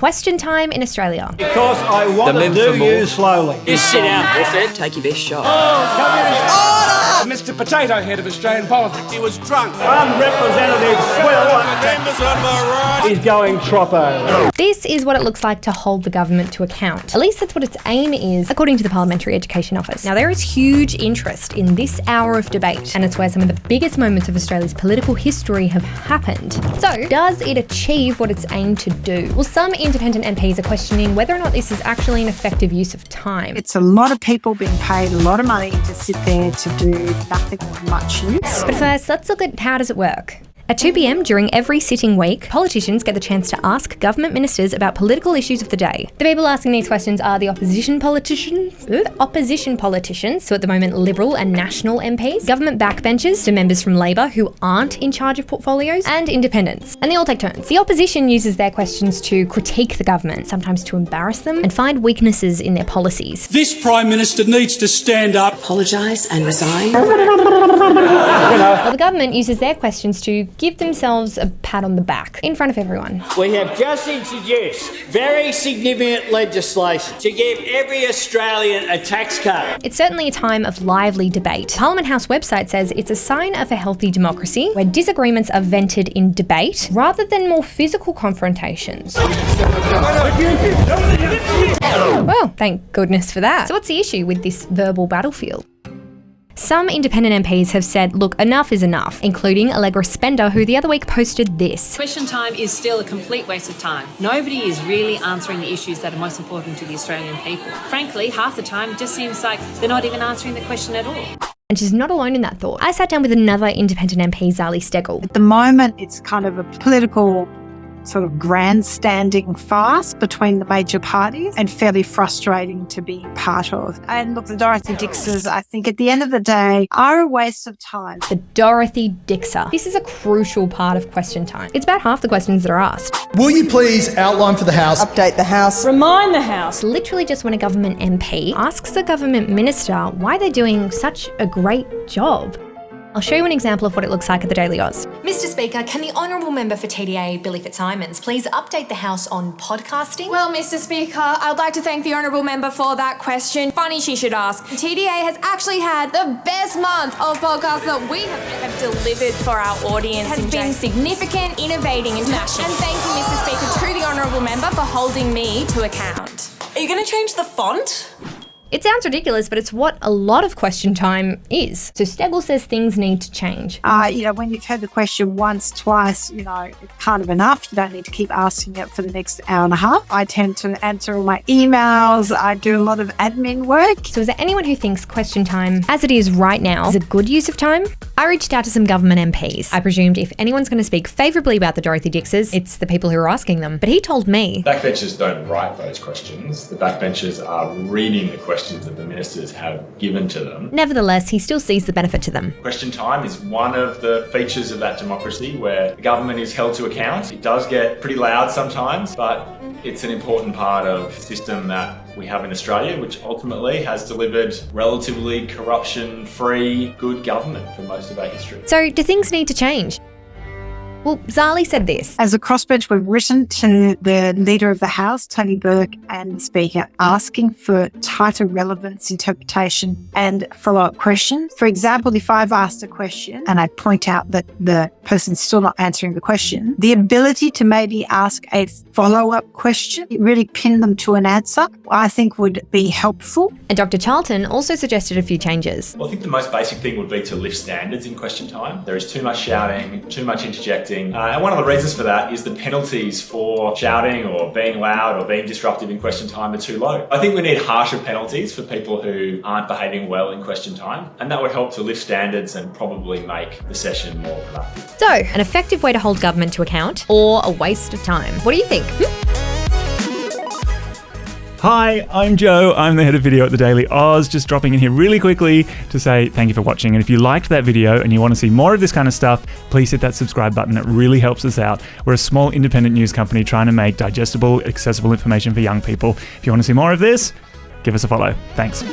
Question time in Australia. Because I want to do you slowly. Just sit down, Buffett. Take your best shot. Mr. Potato Head of Australian politics. He was drunk. Representative Swill is going troppo. This is what it looks like to hold the government to account. At least that's what its aim is, according to the Parliamentary Education Office. Now, there is huge interest in this hour of debate, and it's where some of the biggest moments of Australia's political history have happened. So, does it achieve what it's aimed to do? Well, some independent MPs are questioning whether or not this is actually an effective use of time. It's a lot of people being paid a lot of money to sit there to do nothing of much use. But first, let's look at how does it work. At 2 p.m. during every sitting week, politicians get the chance to ask government ministers about political issues of the day. The people asking these questions are the opposition politicians, so at the moment Liberal and National MPs, government backbenchers, so members from Labor who aren't in charge of portfolios, and independents. And they all take turns. The opposition uses their questions to critique the government, sometimes to embarrass them, and find weaknesses in their policies. This Prime Minister needs to stand up, apologise and resign. While the government uses their questions to give themselves a pat on the back in front of everyone. We have just introduced very significant legislation to give every Australian a tax cut. It's certainly a time of lively debate. The Parliament House website says it's a sign of a healthy democracy where disagreements are vented in debate rather than more physical confrontations. Well, thank goodness for that. So what's the issue with this verbal battlefield? Some independent MPs have said, look, enough is enough, including Allegra Spender, who the other week posted this. Question time is still a complete waste of time. Nobody is really answering the issues that are most important to the Australian people. Frankly, half the time it just seems like they're not even answering the question at all. And she's not alone in that thought. I sat down with another independent MP, Zali Steggall. At the moment, it's kind of a political sort of grandstanding farce between the major parties and fairly frustrating to be part of. And look, the Dorothy Dixers, I think at the end of the day, are a waste of time. The Dorothy Dixer. This is a crucial part of question time. It's about half the questions that are asked. Will you please outline for the House, update the House, remind the House? It's literally just when a government MP asks a government minister why they're doing such a great job. I'll show you an example of what it looks like at the Daily Oz. Mr Speaker, can the Honourable Member for TDA, Billy Fitzsimons, please update the House on podcasting? Well, Mr Speaker, I'd like to thank the Honourable Member for that question. Funny she should ask. TDA has actually had the best month of podcasts that we have delivered for our audience. It has been significant, innovating and smashing. And thank you, Mr Speaker, to the Honourable Member for holding me to account. Are you going to change the font? It sounds ridiculous, but it's what a lot of question time is. So Steggall says things need to change. When you've heard the question once, twice, it's kind of enough. You don't need to keep asking it for the next hour and a half. I tend to answer all my emails. I do a lot of admin work. So is there anyone who thinks question time, as it is right now, is a good use of time? I reached out to some government MPs. I presumed if anyone's going to speak favourably about the Dorothy Dixers, it's the people who are asking them. But he told me, backbenchers don't write those questions. The backbenchers are reading the questions that the ministers have given to them. Nevertheless, he still sees the benefit to them. Question time is one of the features of that democracy where the government is held to account. It does get pretty loud sometimes, but it's an important part of the system that we have in Australia, which ultimately has delivered relatively corruption-free, good government for most of our history. So, do things need to change? Well, Zali said this. As a crossbench, we've written to the Leader of the House, Tony Burke, and the Speaker, asking for tighter relevance interpretation and follow-up questions. For example, if I've asked a question and I point out that the person's still not answering the question, the ability to maybe ask a follow-up question, really pin them to an answer, I think would be helpful. And Dr. Charlton also suggested a few changes. Well, I think the most basic thing would be to lift standards in question time. There is too much shouting, too much interjecting. And one of the reasons for that is the penalties for shouting or being loud or being disruptive in question time are too low. I think we need harsher penalties for people who aren't behaving well in question time, and that would help to lift standards and probably make the session more productive. So, an effective way to hold government to account, or a waste of time? What do you think? Hi, I'm Joe. I'm the head of video at the Daily Oz. Just dropping in here really quickly to say thank you for watching. And if you liked that video and you want to see more of this kind of stuff, please hit that subscribe button. It really helps us out. We're a small independent news company trying to make digestible, accessible information for young people. If you want to see more of this, give us a follow. Thanks.